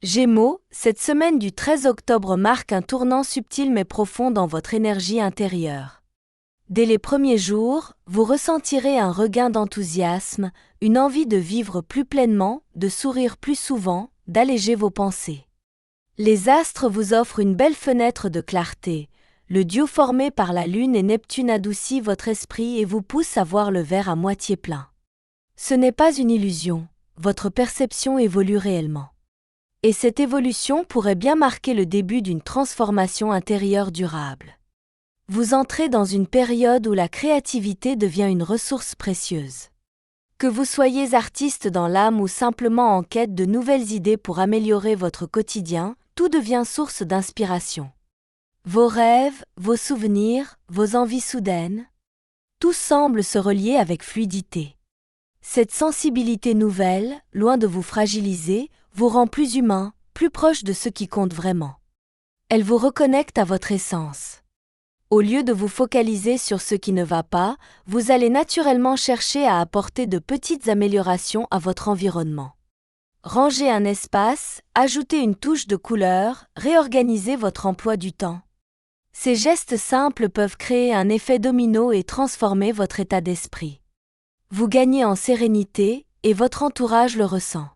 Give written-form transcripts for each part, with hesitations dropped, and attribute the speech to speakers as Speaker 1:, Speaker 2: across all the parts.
Speaker 1: Gémeaux, cette semaine du 13 octobre marque un tournant subtil mais profond dans votre énergie intérieure. Dès les premiers jours, vous ressentirez un regain d'enthousiasme, une envie de vivre plus pleinement, de sourire plus souvent, d'alléger vos pensées. Les astres vous offrent une belle fenêtre de clarté. Le duo formé par la Lune et Neptune adoucit votre esprit et vous pousse à voir le verre à moitié plein. Ce n'est pas une illusion, votre perception évolue réellement. Et cette évolution pourrait bien marquer le début d'une transformation intérieure durable. Vous entrez dans une période où la créativité devient une ressource précieuse. Que vous soyez artiste dans l'âme ou simplement en quête de nouvelles idées pour améliorer votre quotidien, tout devient source d'inspiration. Vos rêves, vos souvenirs, vos envies soudaines, tout semble se relier avec fluidité. Cette sensibilité nouvelle, loin de vous fragiliser, vous rend plus humain, plus proche de ce qui compte vraiment. Elle vous reconnecte à votre essence. Au lieu de vous focaliser sur ce qui ne va pas, vous allez naturellement chercher à apporter de petites améliorations à votre environnement. Rangez un espace, ajoutez une touche de couleur, réorganisez votre emploi du temps. Ces gestes simples peuvent créer un effet domino et transformer votre état d'esprit. Vous gagnez en sérénité et votre entourage le ressent.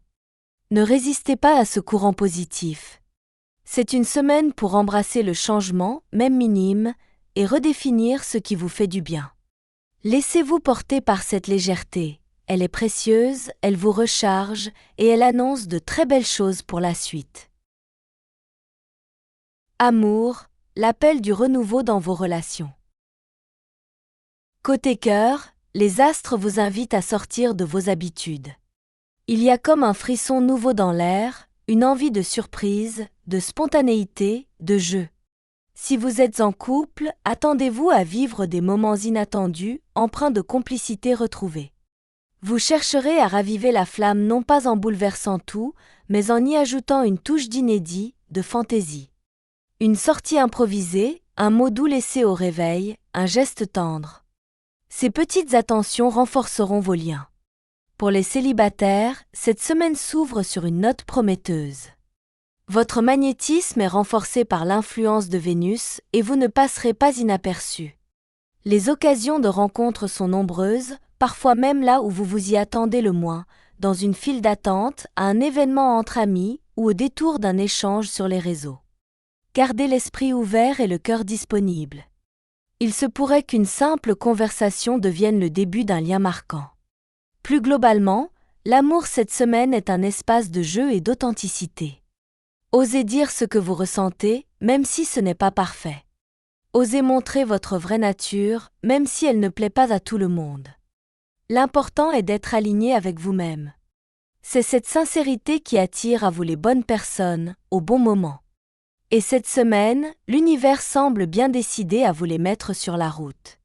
Speaker 1: Ne résistez pas à ce courant positif. C'est une semaine pour embrasser le changement, même minime, et redéfinir ce qui vous fait du bien. Laissez-vous porter par cette légèreté. Elle est précieuse, elle vous recharge et elle annonce de très belles choses pour la suite. Amour, l'appel du renouveau dans vos relations. Côté cœur, les astres vous invitent à sortir de vos habitudes. Il y a comme un frisson nouveau dans l'air, une envie de surprise, de spontanéité, de jeu. Si vous êtes en couple, attendez-vous à vivre des moments inattendus, empreints de complicité retrouvée. Vous chercherez à raviver la flamme non pas en bouleversant tout, mais en y ajoutant une touche d'inédit, de fantaisie. Une sortie improvisée, un mot doux laissé au réveil, un geste tendre. Ces petites attentions renforceront vos liens. Pour les célibataires, cette semaine s'ouvre sur une note prometteuse. Votre magnétisme est renforcé par l'influence de Vénus et vous ne passerez pas inaperçu. Les occasions de rencontre sont nombreuses, parfois même là où vous vous y attendez le moins, dans une file d'attente, à un événement entre amis ou au détour d'un échange sur les réseaux. Gardez l'esprit ouvert et le cœur disponible. Il se pourrait qu'une simple conversation devienne le début d'un lien marquant. Plus globalement, l'amour cette semaine est un espace de jeu et d'authenticité. Osez dire ce que vous ressentez, même si ce n'est pas parfait. Osez montrer votre vraie nature, même si elle ne plaît pas à tout le monde. L'important est d'être aligné avec vous-même. C'est cette sincérité qui attire à vous les bonnes personnes, au bon moment. Et cette semaine, l'univers semble bien décidé à vous les mettre sur la route.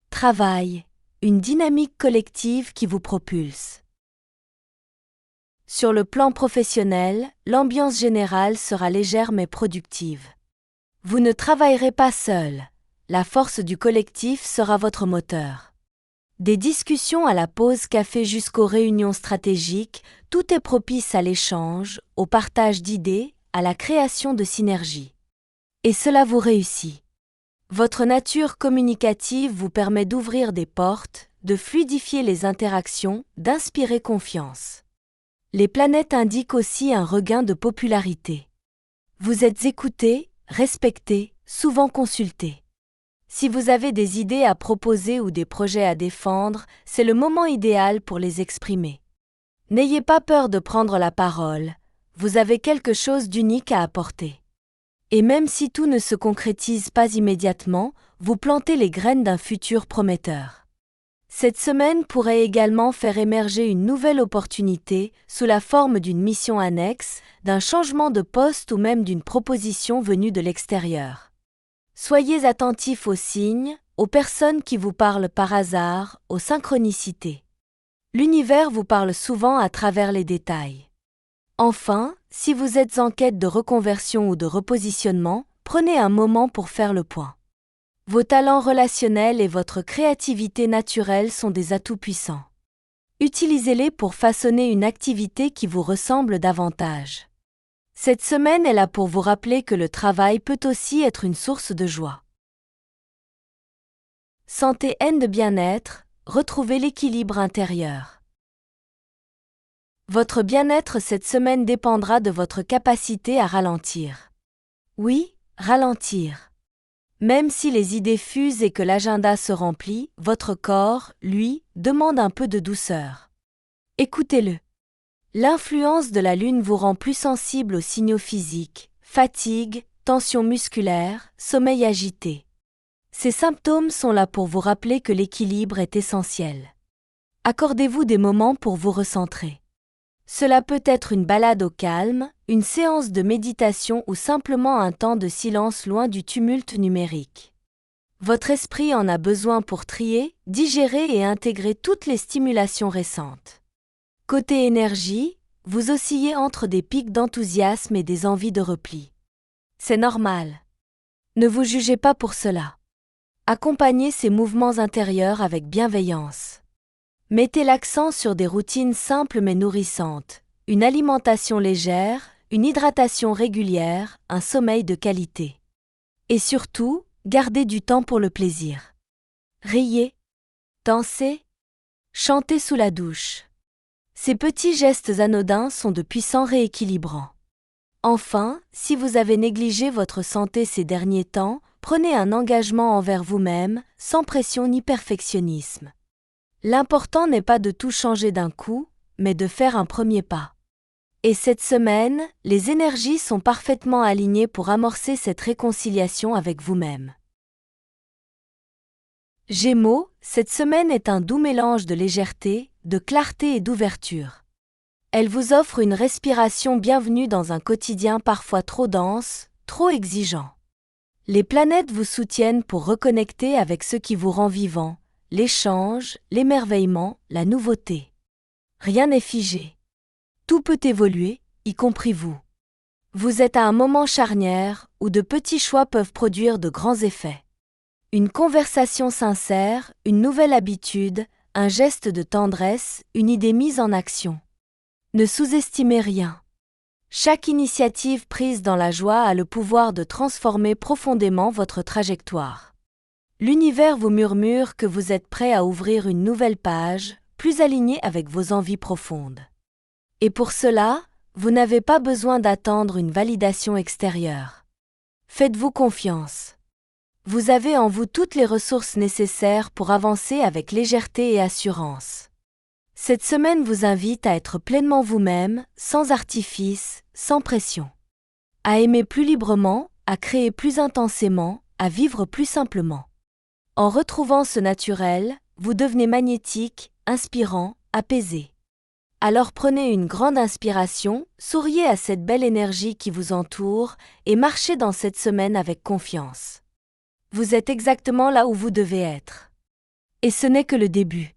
Speaker 1: Travail. Une dynamique collective qui vous propulse. Sur le plan professionnel, l'ambiance générale sera légère mais productive. Vous ne travaillerez pas seul. La force du collectif sera votre moteur. Des discussions à la pause café jusqu'aux réunions stratégiques, tout est propice à l'échange, au partage d'idées, à la création de synergies. Et cela vous réussit. Votre nature communicative vous permet d'ouvrir des portes, de fluidifier les interactions, d'inspirer confiance. Les planètes indiquent aussi un regain de popularité. Vous êtes écouté, respecté, souvent consulté. Si vous avez des idées à proposer ou des projets à défendre, c'est le moment idéal pour les exprimer. N'ayez pas peur de prendre la parole, vous avez quelque chose d'unique à apporter. Et même si tout ne se concrétise pas immédiatement, vous plantez les graines d'un futur prometteur. Cette semaine pourrait également faire émerger une nouvelle opportunité sous la forme d'une mission annexe, d'un changement de poste ou même d'une proposition venue de l'extérieur. Soyez attentifs aux signes, aux personnes qui vous parlent par hasard, aux synchronicités. L'univers vous parle souvent à travers les détails. Enfin, si vous êtes en quête de reconversion ou de repositionnement, prenez un moment pour faire le point. Vos talents relationnels et votre créativité naturelle sont des atouts puissants. Utilisez-les pour façonner une activité qui vous ressemble davantage. Cette semaine est là pour vous rappeler que le travail peut aussi être une source de joie. Santé and bien-être, retrouvez l'équilibre intérieur. Votre bien-être cette semaine dépendra de votre capacité à ralentir. Oui, ralentir. Même si les idées fusent et que l'agenda se remplit, votre corps, lui, demande un peu de douceur. Écoutez-le. L'influence de la Lune vous rend plus sensible aux signaux physiques, fatigue, tension musculaire, sommeil agité. Ces symptômes sont là pour vous rappeler que l'équilibre est essentiel. Accordez-vous des moments pour vous recentrer. Cela peut être une balade au calme, une séance de méditation ou simplement un temps de silence loin du tumulte numérique. Votre esprit en a besoin pour trier, digérer et intégrer toutes les stimulations récentes. Côté énergie, vous oscillez entre des pics d'enthousiasme et des envies de repli. C'est normal. Ne vous jugez pas pour cela. Accompagnez ces mouvements intérieurs avec bienveillance. Mettez l'accent sur des routines simples mais nourrissantes, une alimentation légère, une hydratation régulière, un sommeil de qualité. Et surtout, gardez du temps pour le plaisir. Riez, dansez, chantez sous la douche. Ces petits gestes anodins sont de puissants rééquilibrants. Enfin, si vous avez négligé votre santé ces derniers temps, prenez un engagement envers vous-même, sans pression ni perfectionnisme. L'important n'est pas de tout changer d'un coup, mais de faire un premier pas. Et cette semaine, les énergies sont parfaitement alignées pour amorcer cette réconciliation avec vous-même. Gémeaux, cette semaine est un doux mélange de légèreté, de clarté et d'ouverture. Elle vous offre une respiration bienvenue dans un quotidien parfois trop dense, trop exigeant. Les planètes vous soutiennent pour reconnecter avec ce qui vous rend vivant, l'échange, l'émerveillement, la nouveauté. Rien n'est figé. Tout peut évoluer, y compris vous. Vous êtes à un moment charnière où de petits choix peuvent produire de grands effets. Une conversation sincère, une nouvelle habitude, un geste de tendresse, une idée mise en action. Ne sous-estimez rien. Chaque initiative prise dans la joie a le pouvoir de transformer profondément votre trajectoire. L'univers vous murmure que vous êtes prêt à ouvrir une nouvelle page, plus alignée avec vos envies profondes. Et pour cela, vous n'avez pas besoin d'attendre une validation extérieure. Faites-vous confiance. Vous avez en vous toutes les ressources nécessaires pour avancer avec légèreté et assurance. Cette semaine vous invite à être pleinement vous-même, sans artifice, sans pression. À aimer plus librement, à créer plus intensément, à vivre plus simplement. En retrouvant ce naturel, vous devenez magnétique, inspirant, apaisé. Alors prenez une grande inspiration, souriez à cette belle énergie qui vous entoure et marchez dans cette semaine avec confiance. Vous êtes exactement là où vous devez être. Et ce n'est que le début.